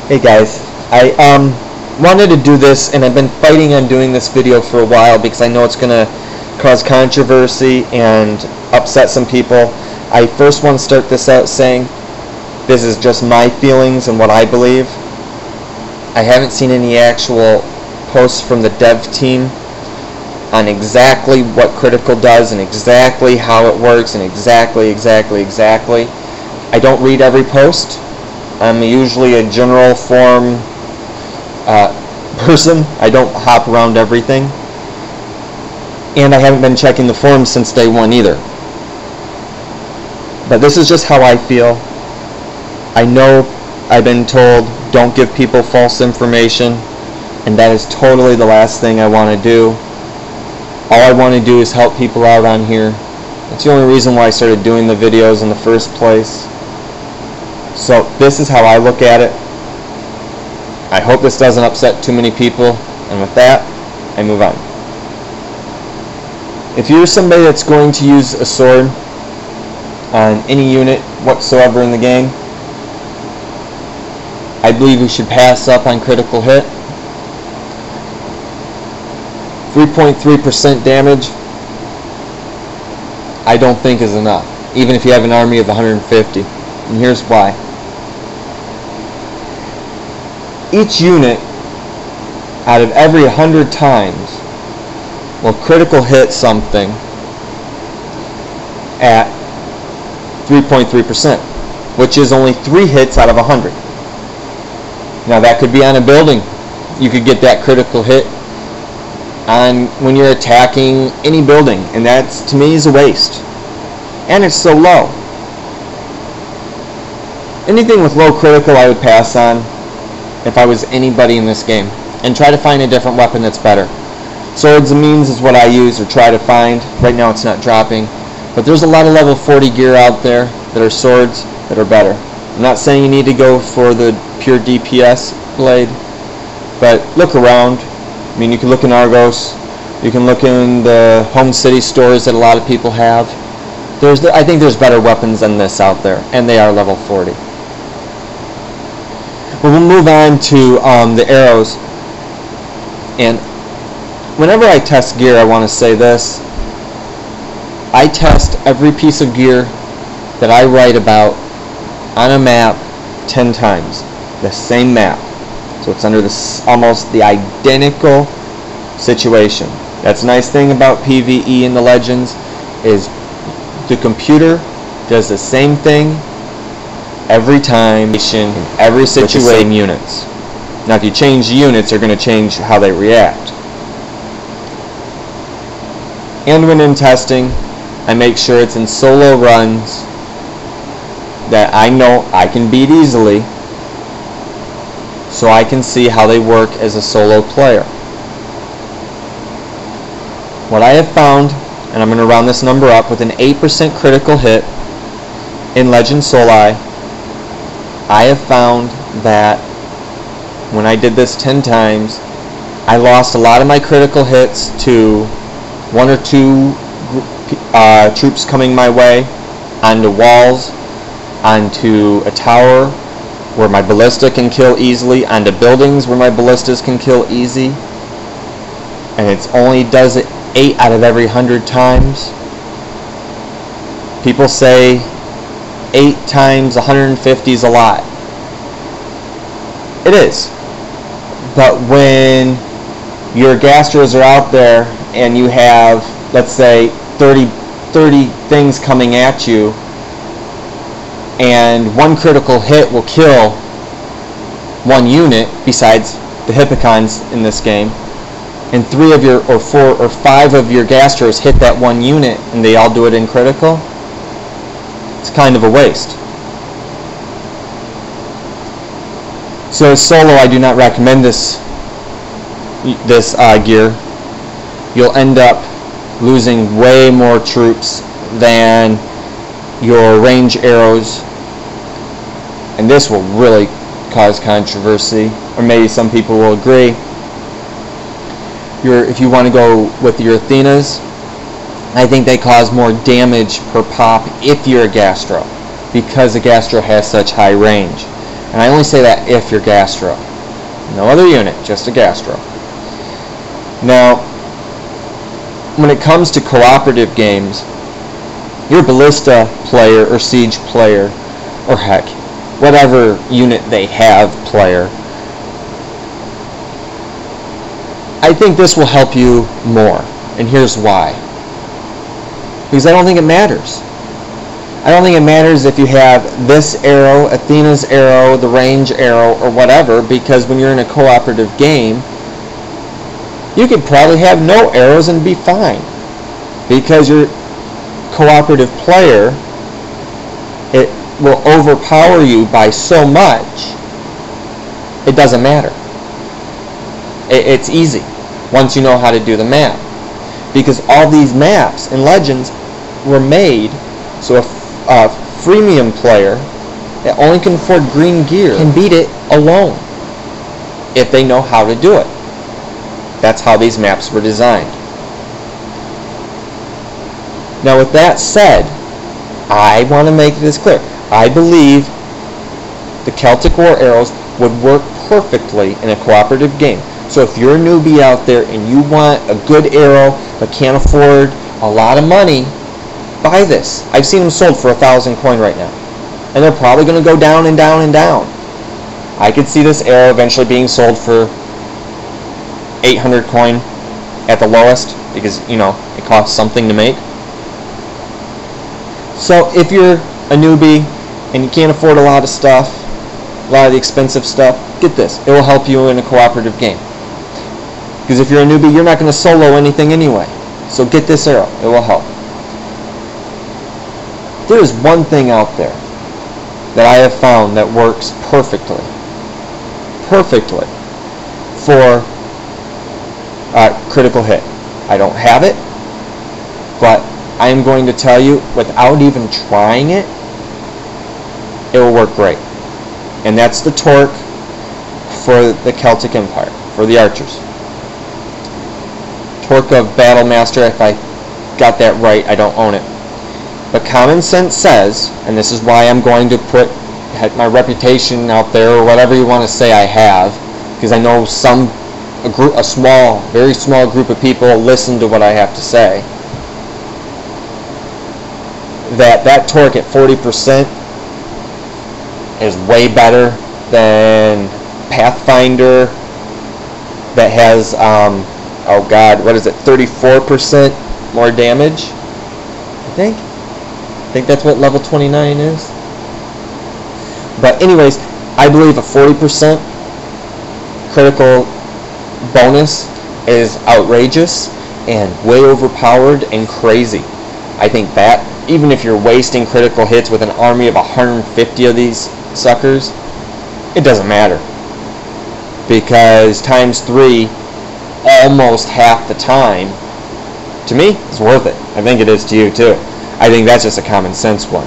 Hey guys, I wanted to do this, and I've been fighting on doing this video for a while because I know it's going to cause controversy and upset some people. I first want to start this out saying this is just my feelings and what I believe. I haven't seen any actual posts from the dev team on exactly what Critical does and exactly how it works and exactly. I don't read every post. I'm usually a general form person. I don't hop around everything. And I haven't been checking the forums since day one either. But this is just how I feel. I know I've been told don't give people false information, and that is totally the last thing I want to do. All I want to do is help people out on here. That's the only reason why I started doing the videos in the first place. So this is how I look at it. I hope this doesn't upset too many people, and with that, I move on. If you're somebody that's going to use a sword on any unit whatsoever in the game, I believe you should pass up on critical hit. 3.3% damage I don't think is enough, even if you have an army of 150. And here's why. Each unit out of every 100 times will critical hit something at 3.3%, which is only 3 hits out of 100. Now that could be on a building. You could get that critical hit on when you're attacking any building, and that to me is a waste. And it's so low. Anything with low critical I would pass on if I was anybody in this game, and try to find a different weapon that's better. Swords and means is what I use or try to find. Right now it's not dropping, but there's a lot of level 40 gear out there that are swords that are better. I'm not saying you need to go for the pure DPS blade, but look around. I mean, you can look in Argos, you can look in the Home City stores that a lot of people have. I think there's better weapons than this out there, and they are level 40. We'll move on to the arrows. And whenever I test gear, I want to say this. I test every piece of gear that I write about on a map 10 times. The same map. So it's under almost the identical situation. That's a nice thing about PvE in the Legends, is the computer does the same thing every time in every situation with the same units. Now if you change the units, they're going to change how they react. And when in testing, I make sure it's in solo runs that I know I can beat easily, so I can see how they work as a solo player. What I have found, and I'm going to round this number up, with an 8% critical hit in Legend Soli, I have found that when I did this 10 times, I lost a lot of my critical hits to 1 or 2 troops coming my way, onto walls, onto a tower where my ballista can kill easily, onto buildings where my ballistas can kill easy, and it only does it 8 out of every 100 times. People say 8 times 150 is a lot. It is. But when your Gastros are out there and you have, let's say, 30 things coming at you, and 1 critical hit will kill 1 unit besides the Hippicons in this game, and 3 of your, or 4 or 5 of your Gastros hit that 1 unit and they all do it in critical, it's kind of a waste. So as solo, I do not recommend this gear. You'll end up losing way more troops than your range arrows, and this will really cause controversy, or maybe some people will agree. If you want to go with your Athenas, I think they cause more damage per pop if you're a Gastro, because a Gastro has such high range. And I only say that if you're Gastro. No other unit, just a Gastro. Now, when it comes to cooperative games, your Ballista player or Siege player, or heck, whatever unit they have player, I think this will help you more. And here's why. Because I don't think it matters. I don't think it matters if you have this arrow, Athena's arrow, the range arrow, or whatever, because when you're in a cooperative game, you could probably have no arrows and be fine. Because your cooperative player, it will overpower you by so much, it doesn't matter. It's easy once you know how to do the math. Because all these maps and legends were made so a freemium player that only can afford green gear can beat it alone if they know how to do it. That's how these maps were designed. Now with that said, I want to make this clear. I believe the Celtic War arrows would work perfectly in a cooperative game. So if you're a newbie out there and you want a good arrow but can't afford a lot of money, buy this. I've seen them sold for 1,000 coin right now. And they're probably going to go down and down and down. I could see this arrow eventually being sold for 800 coin at the lowest, because, you know, it costs something to make. So if you're a newbie and you can't afford a lot of stuff, a lot of the expensive stuff, get this. It will help you in a cooperative game. Because if you're a newbie, you're not going to solo anything anyway. So get this arrow. It will help. There is one thing out there that I have found that works perfectly for critical hit. I don't have it, but I am going to tell you, without even trying it, it will work great. And that's the torque for the Celtic Empire, for the archers. Torque of Battlemaster, if I got that right, I don't own it. But common sense says, and this is why I'm going to put my reputation out there, or whatever you want to say I have, because I know a small, very small group of people listen to what I have to say, that torque at 40% is way better than Pathfinder that has, oh god, what is it, 34% more damage, I think that's what level 29 is. But anyways, I believe a 40% critical bonus is outrageous and way overpowered and crazy. I think that, even if you're wasting critical hits with an army of 150 of these suckers, it doesn't matter. Because times 3, almost half the time, to me, it's worth it. I think it is to you too. I think that's just a common sense one.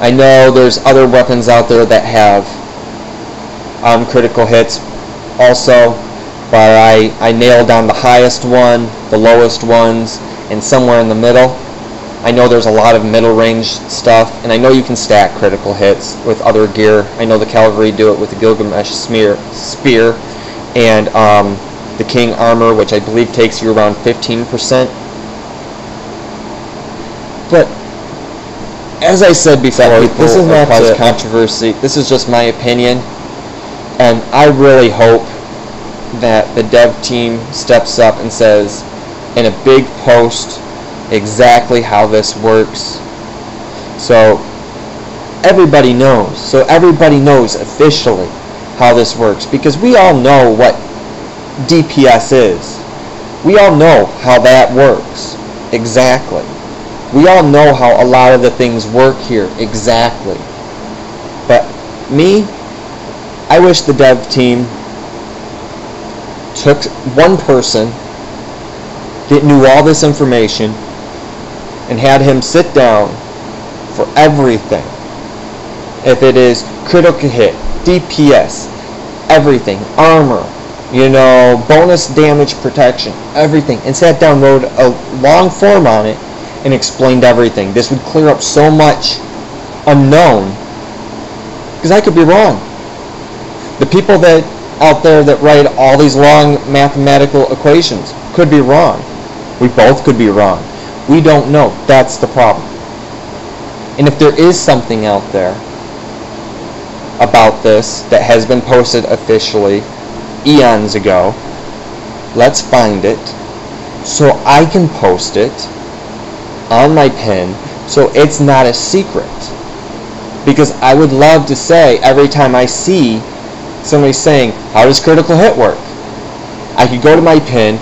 I know there's other weapons out there that have critical hits also, but I nailed down the highest one, the lowest ones, and somewhere in the middle. I know there's a lot of middle range stuff, and I know you can stack critical hits with other gear. I know the cavalry do it with the Gilgamesh spear and the King armor, which I believe takes you around 15%. But as I said before, this is not cause controversy. This is just my opinion, and I really hope that the dev team steps up and says in a big post exactly how this works, so everybody knows. So everybody knows officially how this works, because we all know what DPS is. We all know how that works exactly. We all know how a lot of the things work here exactly. But me, I wish the dev team took one person that knew all this information and had him sit down for everything. If it is critical hit, DPS, everything, armor, you know, bonus damage protection, everything, and sat down, wrote a long form on it, and explained everything. This would clear up so much unknown Because I could be wrong. The people that out there that write all these long mathematical equations could be wrong. We both could be wrong. We don't know. That's the problem. And if there is something out there about this that has been posted officially eons ago, let's find it so I can post it on my pin so it's not a secret. Because I would love to say, every time I see somebody saying, how does critical hit work? I could go to my pin,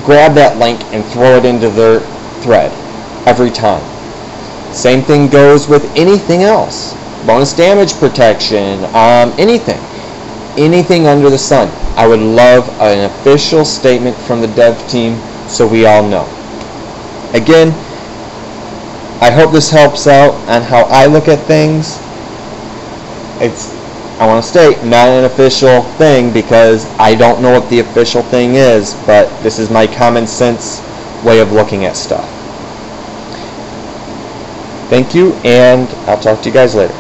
grab that link, and throw it into their thread every time. Same thing goes with anything else. Bonus damage protection, anything. Anything under the sun. I would love an official statement from the dev team so we all know. Again, I hope this helps out on how I look at things. I want to state, not an official thing because I don't know what the official thing is, but this is my common sense way of looking at stuff. Thank you, and I'll talk to you guys later.